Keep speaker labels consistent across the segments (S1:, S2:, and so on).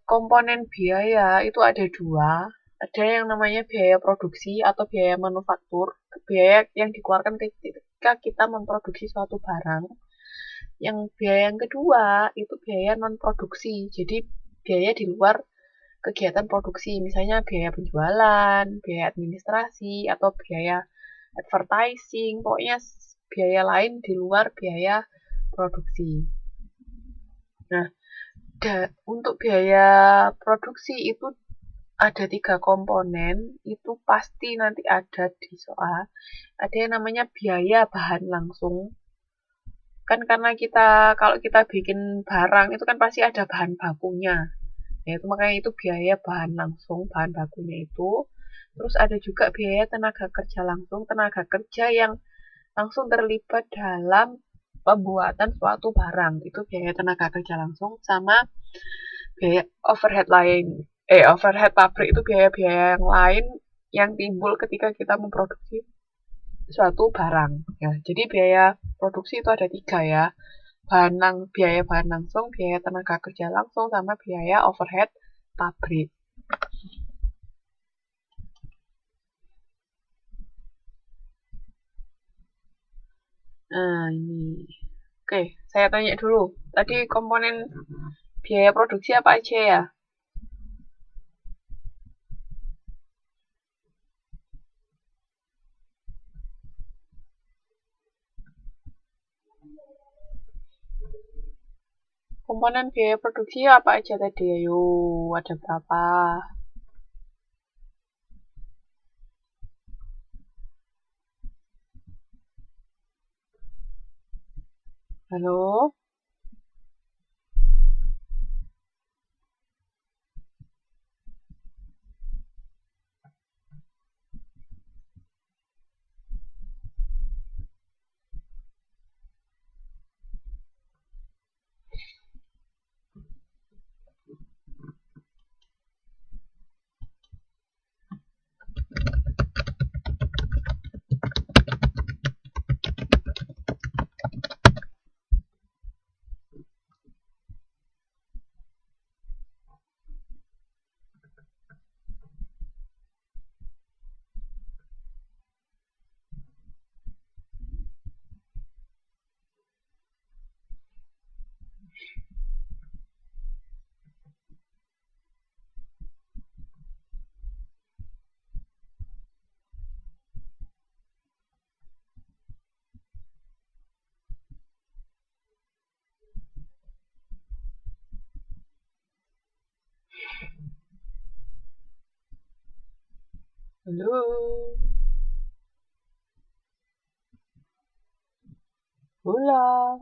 S1: Komponen biaya itu ada dua. Ada yang namanya biaya produksi atau biaya manufaktur, biaya yang dikeluarkan ketika kita memproduksi suatu barang. Yang biaya yang kedua itu biaya non produksi. Jadi biaya di luar kegiatan produksi, misalnya biaya penjualan, biaya administrasi, atau biaya advertising, pokoknya biaya lain di luar biaya produksi. Nah, untuk biaya produksi itu ada tiga komponen, itu pasti nanti ada di soal. Ada yang namanya biaya bahan langsung. Kan karena kalau kita bikin barang itu kan pasti ada bahan bakunya. Ya, itu makanya itu biaya bahan langsung, bahan bakunya itu. Terus ada juga biaya tenaga kerja langsung, tenaga kerja yang langsung terlibat dalam pembuatan suatu barang. Itu biaya tenaga kerja langsung sama biaya overhead lain. Overhead pabrik itu biaya-biaya yang lain yang timbul ketika kita memproduksi suatu barang. Ya, jadi biaya produksi itu ada tiga ya. Biaya bahan langsung, biaya tenaga kerja langsung, sama biaya overhead pabrik. Nah, ini. Oke, saya tanya dulu. Tadi komponen biaya produksi apa aja ya? Komponen biaya produksi apa aja tadi? Ayo, ada berapa? Halo? Halo? Hola?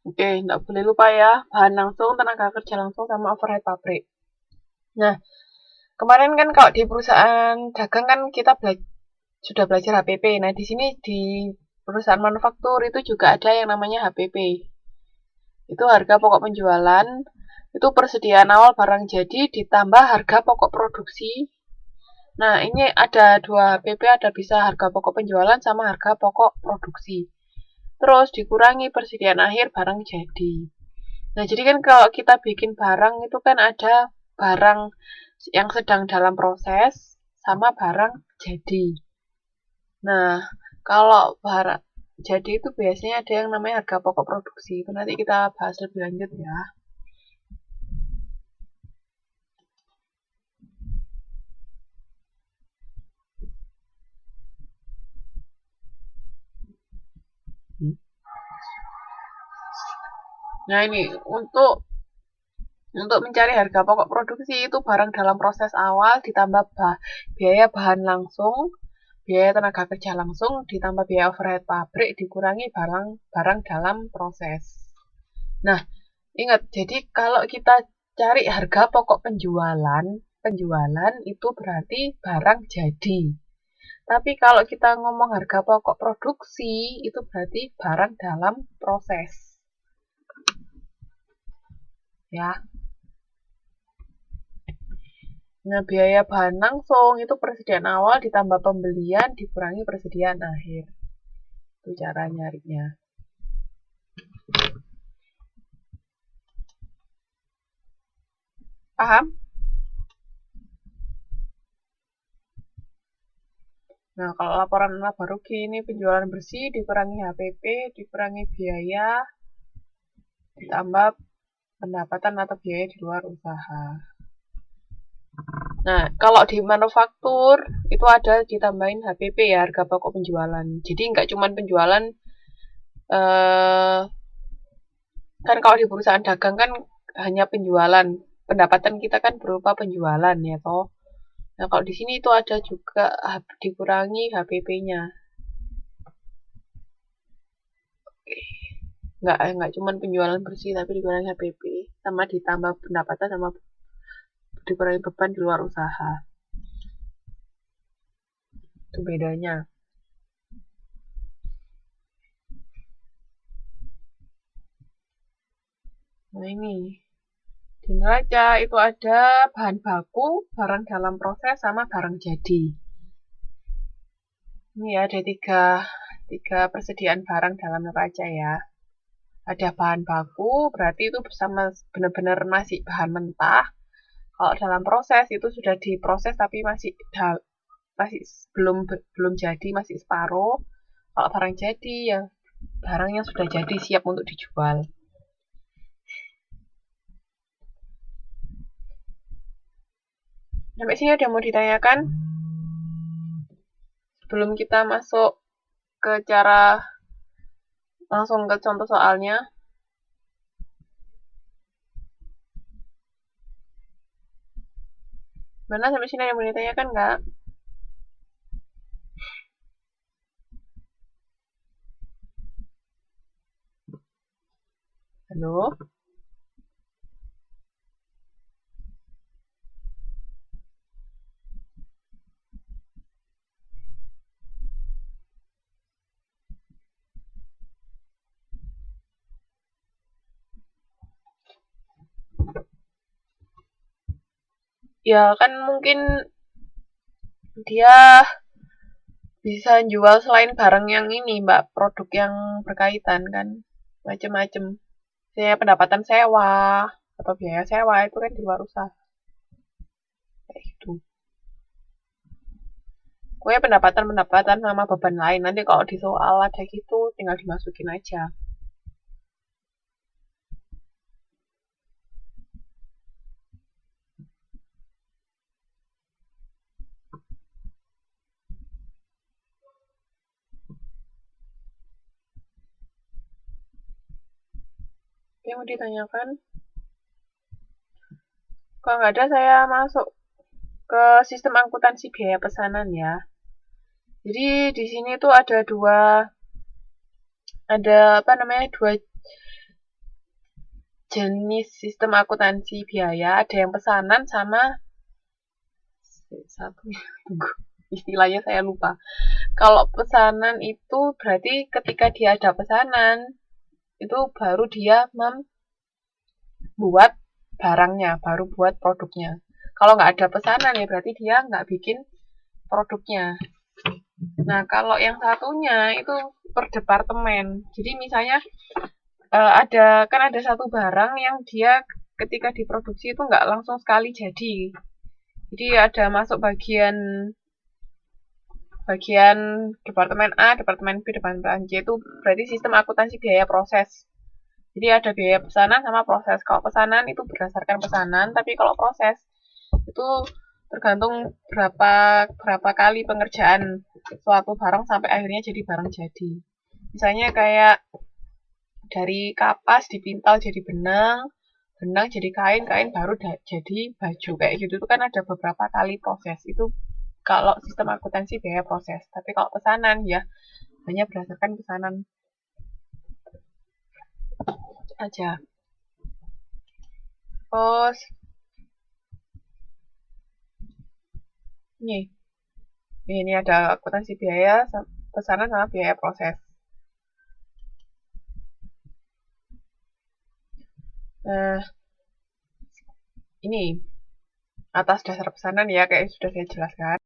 S1: Oke, nggak boleh lupa ya, bahan langsung, tenaga kerja langsung, sama overhead pabrik. Nah, kemarin kan kalau di perusahaan dagang kan kita sudah belajar HPP. Nah, di sini di perusahaan manufaktur itu juga ada yang namanya HPP. Itu harga pokok penjualan, itu persediaan awal barang jadi ditambah harga pokok produksi. Nah, ini ada dua HPP, ada bisa harga pokok penjualan sama harga pokok produksi. Terus dikurangi persediaan akhir barang jadi. Nah, jadi kan kalau kita bikin barang itu kan ada barang yang sedang dalam proses sama barang jadi. Nah, kalau barang jadi itu biasanya ada yang namanya harga pokok produksi. Itu nanti kita bahas lebih lanjut ya. Nah, ini untuk mencari harga pokok produksi itu barang dalam proses awal ditambah biaya bahan langsung, biaya tenaga kerja langsung, ditambah biaya overhead pabrik dikurangi barang dalam proses. Nah, ingat, jadi kalau kita cari harga pokok penjualan itu berarti barang jadi. Tapi kalau kita ngomong harga pokok produksi, itu berarti barang dalam proses. Ya. Nah, biaya bahan langsung itu persediaan awal ditambah pembelian dikurangi persediaan akhir. Itu cara nyarinya. Paham? Nah, kalau laporan laba rugi ini penjualan bersih dikurangi HPP, dikurangi biaya, ditambah pendapatan atau biaya di luar usaha. Nah, kalau di manufaktur itu ada ditambahin HPP ya, harga pokok penjualan. Jadi nggak cuma penjualan, kan kalau di perusahaan dagang kan hanya penjualan. Pendapatan kita kan berupa penjualan ya toh. Nah, kalau di sini itu ada juga dikurangi HPP-nya. Nggak cuma penjualan bersih tapi dikurangi HPP sama ditambah pendapatan sama dikurangi beban di luar usaha. Itu bedanya. Nah, ini di neraca itu ada bahan baku, barang dalam proses, sama barang jadi. Ini ya ada tiga persediaan barang dalam neraca ya. Ada bahan baku, berarti itu bersama benar-benar masih bahan mentah. Kalau dalam proses itu sudah diproses tapi masih belum jadi, masih separuh. Kalau barang jadi ya barang yang sudah jadi siap untuk dijual. Sampai sini ada mau ditanyakan? Sebelum kita masuk ke cara langsung ke contoh soalnya. Mana sampai sini ada mau ditanyakan nggak? Halo? Ya kan mungkin dia bisa jual selain barang yang ini, Mbak, produk yang berkaitan kan, macem-macem. Saya pendapatan sewa atau biaya sewa itu kan di luar usaha. Kayak gitu. Pokoknya pendapatan sama beban lain. Nanti kalau di soal ada gitu, tinggal dimasukin aja. Yang mau ditanyakan? Kalau nggak ada, saya masuk ke sistem akuntansi biaya pesanan ya. Jadi di sini tuh ada apa namanya, dua jenis sistem akuntansi biaya. Ada yang pesanan sama satu tunggu, istilahnya saya lupa. Kalau pesanan itu berarti ketika dia ada pesanan, itu baru dia membuat barangnya, baru buat produknya. Kalau nggak ada pesanan ya berarti dia nggak bikin produknya. Nah, kalau yang satunya itu per departemen. Jadi misalnya ada satu barang yang dia ketika diproduksi itu nggak langsung sekali jadi. Jadi ada masuk bagian departemen A, departemen B, departemen C itu berarti sistem akuntansi biaya proses. Jadi ada biaya pesanan sama proses. Kalau pesanan itu berdasarkan pesanan, tapi kalau proses itu tergantung berapa kali pengerjaan suatu barang sampai akhirnya jadi barang jadi. Misalnya kayak dari kapas dipintal jadi benang, benang jadi kain, kain baru jadi baju kayak gitu. Itu kan ada beberapa kali proses. Itu kalau sistem akuntansi biaya proses. Tapi kalau pesanan ya hanya berdasarkan pesanan aja. Terus ini ada akuntansi biaya pesanan sama biaya proses. Nah, ini atas dasar pesanan ya kayak yang sudah saya jelaskan.